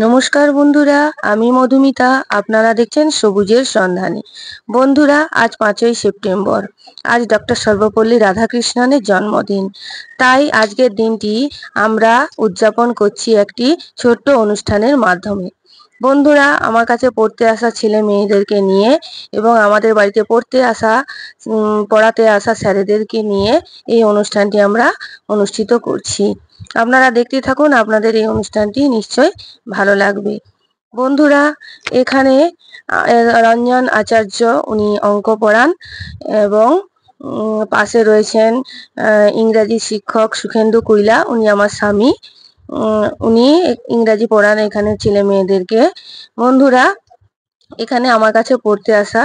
নমস্কার বন্ধুরা, আমি মধুমিতা। আপনারা দেখছেন সবুজের সন্ধানে। বন্ধুরা, আজ 5ই সেপ্টেম্বর। আজ ডক্টর সর্বপল্লী রাধাকৃষ্ণনের জন্মদিন। তাই আজকের দিনটি আমরা উদযাপন করছি একটি ছোট্ট অনুষ্ঠানের মাধ্যমে। বন্ধুরা, আমার কাছে পড়তে আসা ছেলে মেয়েদেরকে নিয়ে এবং আমাদের বাড়িতে পড়াতে আসা স্যারেদেরকে নিয়ে এই অনুষ্ঠানটি আমরা অনুষ্ঠিত করছি। আপনারা দেখতে থাকুন, আপনাদের এই অনুষ্ঠানটি নিশ্চয় ভালো লাগবে। বন্ধুরা, এখানে রঞ্জন আচার্য, উনি অঙ্ক পড়ান এবং পাশে রয়েছেন ইংরাজি শিক্ষক সুখেন্দু কুইলা, উনি আমার স্বামী। উনি ইংরাজি পড়ান এখানে ছেলে মেয়েদেরকে। বন্ধুরা, এখানে আমার কাছে পড়তে আসা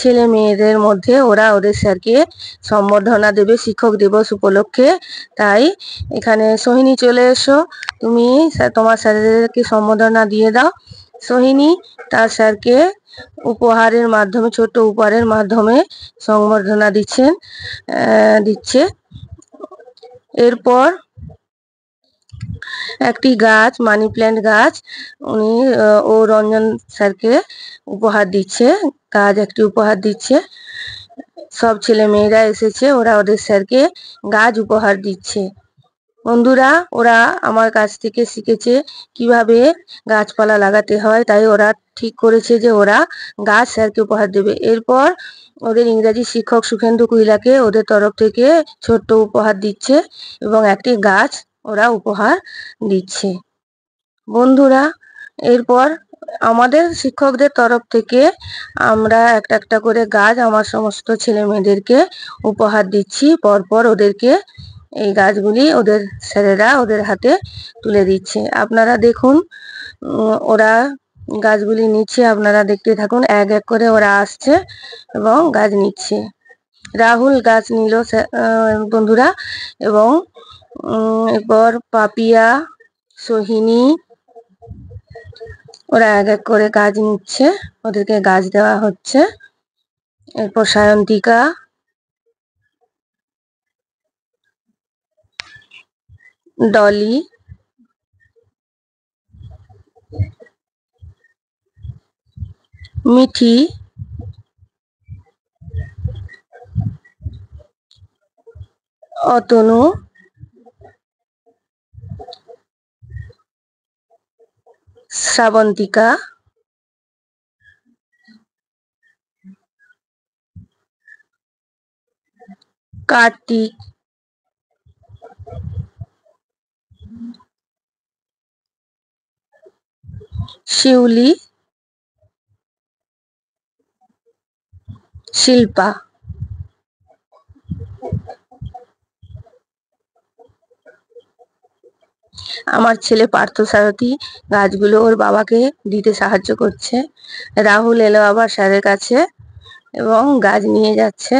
ছেলে মেয়েদের মধ্যে ওরা ওদের স্যারকে সম্বর্ধনা দেবে শিক্ষক দিবস উপলক্ষে। তাই এখানে সোহিনী, চলে এসো, তুমি তোমার স্যারদেরকে সম্বর্ধনা দিয়ে দাও। সোহিনী তার স্যারকে উপহারের মাধ্যমে, ছোট্ট উপহারের মাধ্যমে সম্বর্ধনা দিচ্ছে। এরপর একটি গাছ, মানি প্ল্যান্ট গাছ, ও রঞ্জন স্যারকে উপহার দিচ্ছে, গাছ একটি উপহার দিচ্ছে। সব ছেলে মেয়েরা এসেছে, ওরা ওদের স্যারকে গাছ উপহার দিচ্ছে। বন্ধুরা, ওরা আমার কাছ থেকে শিখেছে কিভাবে গাছপালা লাগাতে হয়, তাই ওরা ঠিক করেছে যে ওরা গাছ স্যারকে উপহার দেবে। এরপর ওদের ইংরাজি শিক্ষক সুখেন্দু কুইলাকে ওদের তরফ থেকে ছোট্ট উপহার দিচ্ছে এবং একটি গাছ ওরা উপহার দিচ্ছে। বন্ধুরা, এরপর আমাদের শিক্ষকদের তরফ থেকে আমরা একটা একটা করে গাছ আমার সমস্ত ছেলে মেয়েদেরকে উপহার দিচ্ছি। পরপর ওদেরকে এই গাছগুলি ওদের স্যারেরা ওদের হাতে তুলে দিচ্ছে। আপনারা দেখুন, ওরা গাছগুলি নিচ্ছে, আপনারা দেখতে থাকুন। এক এক করে ওরা আসছে এবং গাছ নিচ্ছে। রাহুল গাছ নিল বন্ধুরা, এবং এরপর পাপিয়া, সোহিনী, ওরা এক এক করে গাছ নিচ্ছে, ওদেরকে গাছ দেওয়া হচ্ছে। এরপর সায়ন্তিকা, ডলি, মিঠি, অতনু, শ্রাবন্তিকা, কার্তিক, শিউলি, শিল্পা। আমার ছেলে পার্থসারথী গাছগুলো ওর বাবাকে দিতে সাহায্য করছে। রাহুল এলো আবার স্যারের কাছে এবং গাছ নিয়ে যাচ্ছে।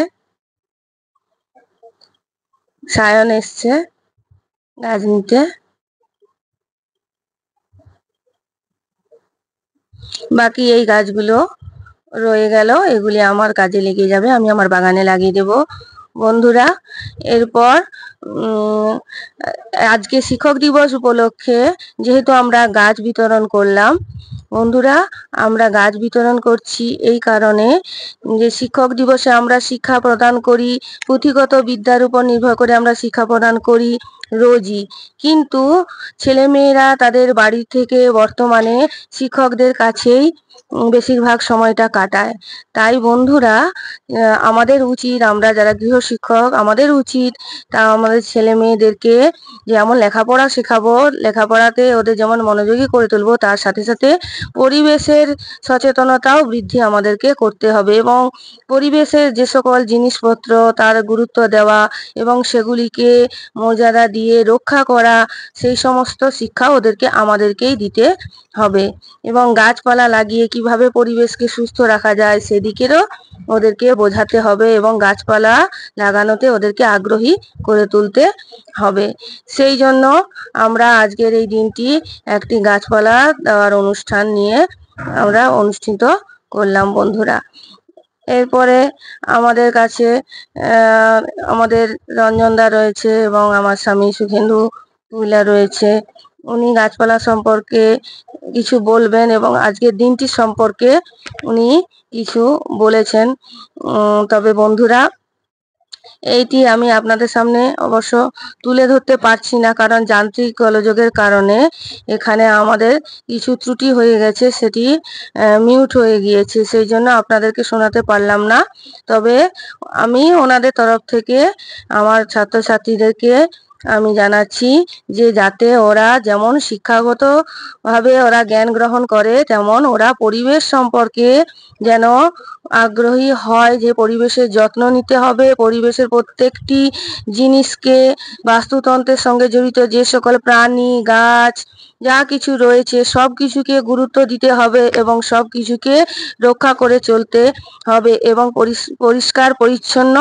সায়ন এসছে গাছ নিতে। বাকি এই গাছগুলো রয়ে গেল, এগুলি আমার কাজে লেগে যাবে, আমি আমার বাগানে লাগিয়ে দেব। বন্ধুরা, এরপর আজকে শিক্ষক দিবস উপলক্ষে যেহেতু আমরা গাছ বিতরণ করলাম, বন্ধুরা, আমরা গাছ বিতরণ করছি এই কারণে যে শিক্ষক দিবসে আমরা শিক্ষা প্রদান করি, পুঁথিগত বিদ্যার উপর নির্ভর করে আমরা শিক্ষা প্রদান করি রোজই, কিন্তু ছেলেমেয়েরা তাদের বাড়ি থেকে বর্তমানে শিক্ষকদের কাছেই বেশিরভাগ সময়টা কাটায়। তাই বন্ধুরা, আমাদের উচিত, আমরা যারা গৃহশিক্ষক, আমাদের উচিত তা আমাদের ছেলে মেয়েদেরকে যেমন লেখাপড়া শেখাবো, লেখাপড়াতে ওদের যেমন মনোযোগী করে তুলবো, তার সাথে সাথে পরিবেশের সচেতনতাও বৃদ্ধি আমাদেরকে করতে হবে এবং পরিবেশের যে সকল জিনিসপত্র তার গুরুত্ব দেওয়া এবং সেগুলিকে মর্যাদা দিয়ে রক্ষা করা, সেই সমস্ত শিক্ষা ওদেরকে আমাদেরকেই দিতে হবে এবং গাছপালা লাগিয়ে কিভাবে পরিবেশকে সুস্থ রাখা যায় সেদিকেরও ওদেরকে বোঝাতে হবে এবং গাছপালা লাগানোতে ওদেরকে আগ্রহী করে তুলতে হবে। সেই জন্য আমরা আজকের এই দিনটি একটি গাছপালা দেওয়ার অনুষ্ঠান নিয়ে আমরা অনুষ্ঠিত করলাম। বন্ধুরা, এরপরে আমাদের কাছে আমাদের রঞ্জনদা রয়েছে এবং আমার স্বামী সুখেন্দু মহিলা রয়েছে। উনি গাছপালা সম্পর্কে কিছু বলবেন এবং আজকের দিনটি সম্পর্কে উনি কিছু বলেছেন। তবে বন্ধুরা, এইটি আমি আপনাদের সামনে অবশ্য তুলে ধরতে পারছি না, কারণ যান্ত্রিক গোলযোগের কারণে এখানে আমাদের কিছু ত্রুটি হয়ে গেছে, সেটি মিউট হয়ে গিয়েছে, সেই জন্য আপনাদেরকে শোনাতে পারলাম না। তবে আমি ওনাদের তরফ থেকে আমার ছাত্রছাত্রীদেরকে আমি জানাচ্ছি যে যাতে ওরা যেমন শিক্ষাগত ভাবে ওরা জ্ঞান গ্রহণ করে, তেমন ওরা পরিবেশ সম্পর্কে যেন আগ্রহী হয়, যে পরিবেশের যত্ন নিতে হবে, পরিবেশের প্রত্যেকটি জিনিসকে, বাস্তুতন্ত্রের সঙ্গে জড়িত যে সকল প্রাণী, গাছ যা কিছু রয়েছে সব কিছুকে গুরুত্ব দিতে হবে এবং সব কিছুকে রক্ষা করে চলতে হবে এবং পরিষ্কার পরিচ্ছন্ন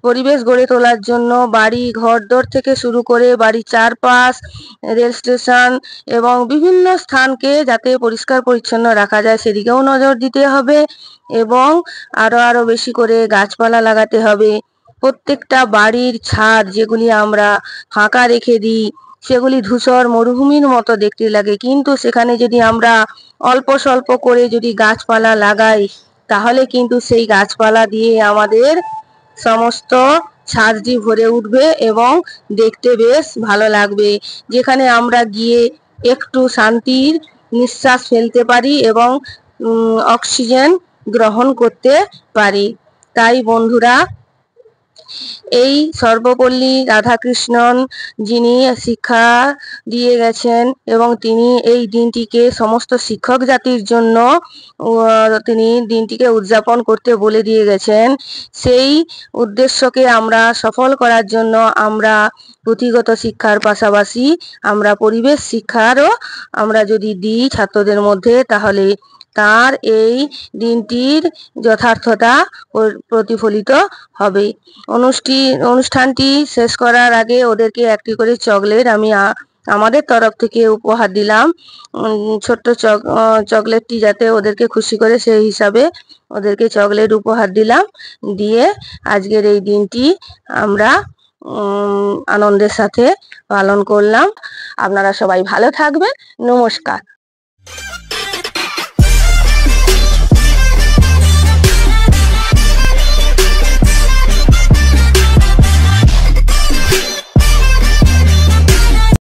পরিবেশ গড়ে তোলার জন্য বাড়ি ঘরদোর থেকে শুরু করে বাড়ির চারপাশ, রেল স্টেশন এবং বিভিন্ন স্থানকে যাতে পরিষ্কার পরিচ্ছন্ন রাখা যায় সেদিকেও নজর দিতে হবে এবং আরো বেশি করে গাছপালা লাগাতে হবে। প্রত্যেকটা বাড়ির ছাদ যেগুলি আমরা ফাঁকা রেখে দিই সেগুলি ধূসর মরুভূমির মতো দেখতে লাগে, কিন্তু সেখানে যদি আমরা অল্প স্বল্প করে যদি গাছপালা লাগাই তাহলে কিন্তু সেই গাছপালা দিয়ে আমাদের সমস্ত ছাদটি ভরে উঠবে এবং দেখতে বেশ ভালো লাগবে, যেখানে আমরা গিয়ে একটু শান্তির নিঃশ্বাস ফেলতে পারি এবং অক্সিজেন গ্রহণ করতে পারি। তাই বন্ধুরা, এই সর্বপল্লী রাধাকৃষ্ণন যিনি শিক্ষা দিয়ে গেছেন এবং তিনি এই দিনটিকে সমস্ত শিক্ষক জাতির জন্য তিনি দিনটিকে উদযাপন করতে বলে দিয়ে গেছেন, সেই উদ্দেশ্যকে আমরা সফল করার জন্য আমরা পুঁথিগত শিক্ষার পাশাপাশি আমরা পরিবেশ শিক্ষারও আমরা যদি দিই ছাত্রদের মধ্যে, তাহলে তার এই দিনটির যথার্থতা প্রতিফলিত হবে। অনুষ্ঠানটি শেষ করার আগে ওদেরকে একটি করে চকলেট আমি আমাদের তরফ থেকে উপহার দিলাম। ছোট্ট চকলেটটি যাতে ওদেরকে খুশি করে সেই হিসাবে ওদেরকে চকলেট উপহার দিলাম, দিয়ে আজকের এই দিনটি আমরা আনন্দের সাথে পালন করলাম। আপনারা সবাই ভালো থাকবেন। নমস্কার।